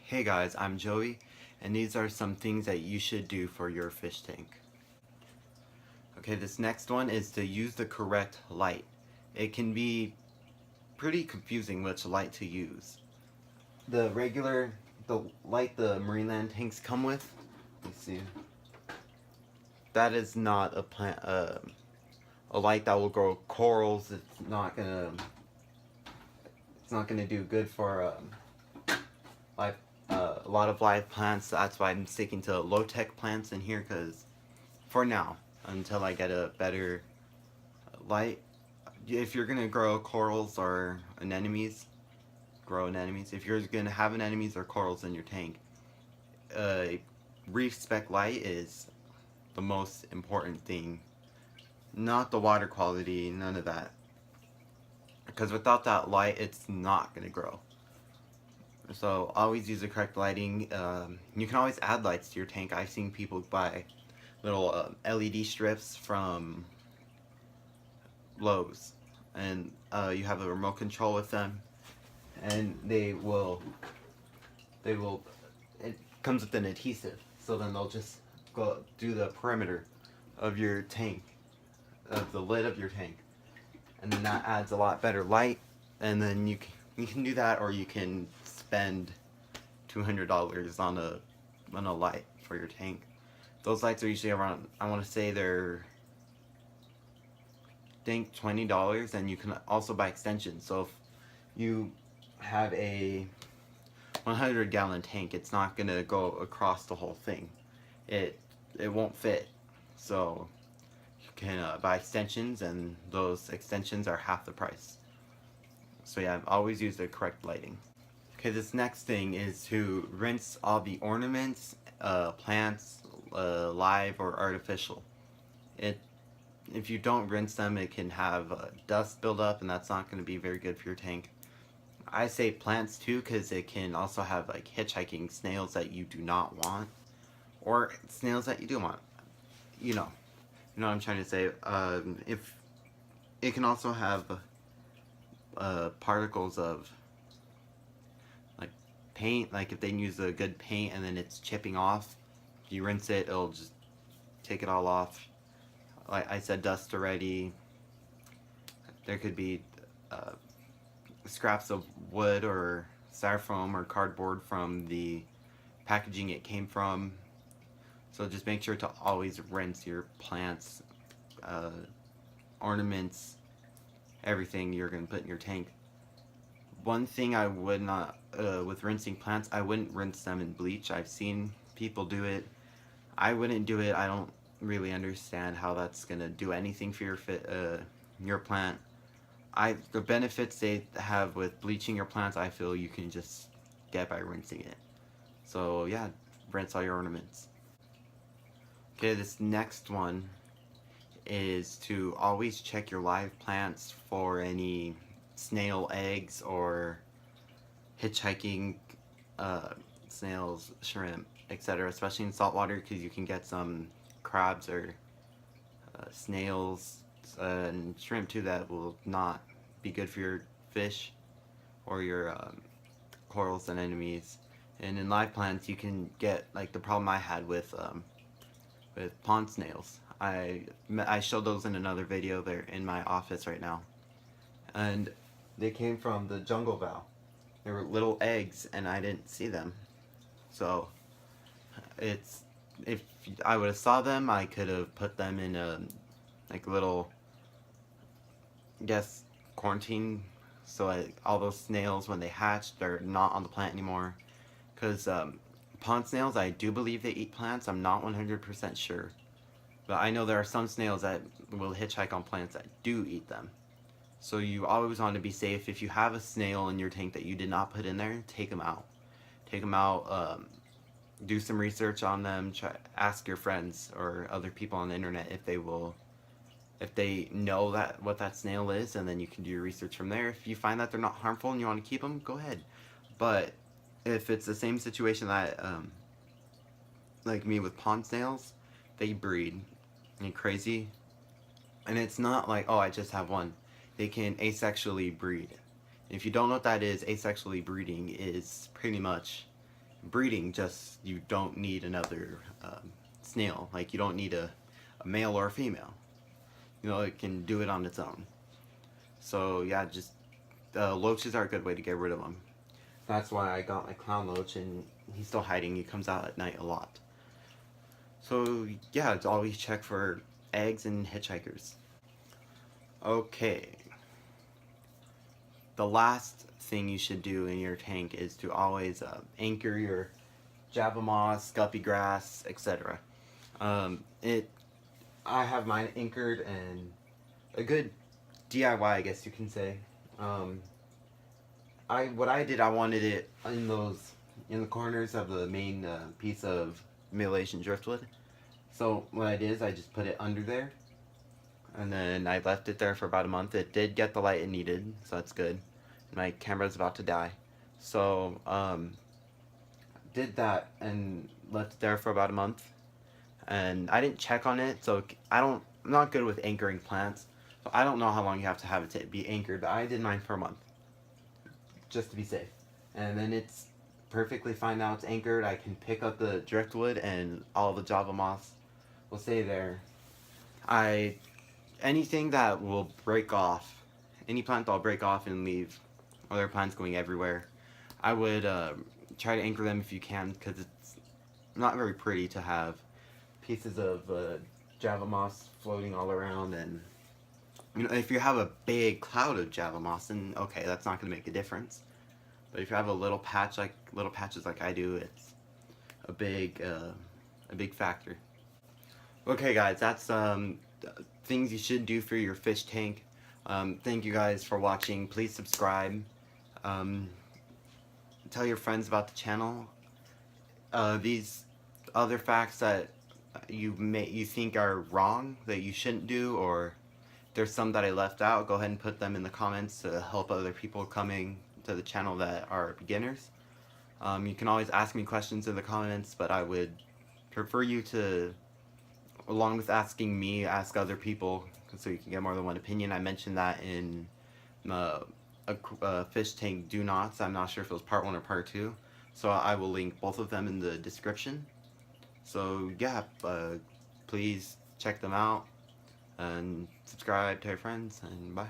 Hey guys, I'm Joey, and these are some things that you should do for your fish tank. Okay, this next one is to use the correct light. It can be pretty confusing which light to use. The light the Marineland tanks come with, let's see, that is not a light that will grow corals. It's not gonna do good for live a lot of live plants. That's why I'm sticking to low-tech plants in here, because for now, until I get a better light, if you're gonna grow corals or anemones, if you're gonna have anemones or corals in your tank, reef spec light is the most important thing, not the water quality, none of that, because without that light it's not gonna grow. So always use the correct lighting. You can always add lights to your tank. I've seen people buy little LED strips from Lowe's, and you have a remote control with them, and it comes with an adhesive, so then they'll just go do the perimeter of your tank, of the lid of your tank, and then that adds a lot better light. And then you can do that, or you can spend $200 on a light for your tank. Those lights are usually around, I want to say they're, I think, $20, and you can also buy extensions. So if you have a 100-gallon tank, it's not gonna go across the whole thing. It won't fit. So you can buy extensions, and those extensions are half the price. So yeah, I've always used the correct lighting. Okay, this next thing is to rinse all the ornaments, plants, live or artificial. If you don't rinse them, it can have dust build up, and that's not going to be very good for your tank. I say plants too, because it can also have like hitchhiking snails that you do not want, or snails that you do want. You know what I'm trying to say. If it can also have particles of like paint, like if they use a good paint and then it's chipping off, if you rinse it, it'll just take it all off. Like I said, dust already. There could be scraps of wood or styrofoam or cardboard from the packaging it came from. So just make sure to always rinse your plants, ornaments, everything you're going to put in your tank. One thing I would not, with rinsing plants, I wouldn't rinse them in bleach. I've seen people do it. I wouldn't do it. I don't really understand how that's going to do anything for your plant. The benefits they have with bleaching your plants, I feel you can just get by rinsing it. So yeah, rinse all your ornaments. Okay, this next one is to always check your live plants for any snail eggs or hitchhiking snails, shrimp, etc., especially in saltwater, because you can get some crabs or snails and shrimp too that will not be good for your fish or your corals and anemones. And in live plants you can get like the problem I had with pond snails. I showed those in another video. They're in my office right now, and they came from the jungle vow. They were little eggs and I didn't see them. So if I would have saw them, I could have put them in a like little, I guess, quarantine, so all those snails, when they hatch, they're not on the plant anymore. Because pond snails, I do believe they eat plants. I'm not 100% sure, but I know there are some snails that will hitchhike on plants that do eat them. So you always want to be safe. If you have a snail in your tank that you did not put in there, take them out. Take them out, do some research on them, ask your friends or other people on the internet if they know what that snail is, and then you can do your research from there. If you find that they're not harmful and you want to keep them, go ahead. But if it's the same situation that like me with pond snails, they breed and crazy, and it's not like, oh, I just have one. They can asexually breed. If you don't know what that is, asexually breeding is pretty much breeding, just you don't need another snail. Like you don't need a male or a female. You know, it can do it on its own. So yeah, just loaches are a good way to get rid of them. That's why I got my clown loach, and he's still hiding. He comes out at night a lot. So yeah, it's always check for eggs and hitchhikers. Okay. The last thing you should do in your tank is to always anchor your Java moss, guppy grass, etc. I have mine anchored, and a good DIY, I guess you can say. What I did, I wanted it in the corners of the main piece of Malaysian driftwood. So what I did is I just put it under there, and then I left it there for about a month. It did get the light it needed, so that's good. My camera's about to die, so did that and left it there for about a month. And I didn't check on it, so I'm not good with anchoring plants. So I don't know how long you have to have it to be anchored, but I did mine for a month, just to be safe. And then it's perfectly fine now it's anchored. I can pick up the driftwood and all the Java moss will stay there. Anything that will break off, any plant that'll break off and leave other plants going everywhere, I would try to anchor them if you can, because it's not very pretty to have pieces of Java moss floating all around. And you know, if you have a big cloud of Java moss, then okay, that's not going to make a difference. But if you have a little patches like I do, it's a big factor. Okay, guys, that's things you should do for your fish tank. Thank you guys for watching. Please subscribe. Tell your friends about the channel. These other facts that you think are wrong, that you shouldn't do, or there's some that I left out, go ahead and put them in the comments to help other people coming to the channel that are beginners. You can always ask me questions in the comments, but I would prefer you to, along with asking me, ask other people, so you can get more than one opinion. I mentioned that in fish tank do nots. I'm not sure if it was part 1 or part 2, so I will link both of them in the description. So yeah, please check them out and subscribe to your friends, and bye.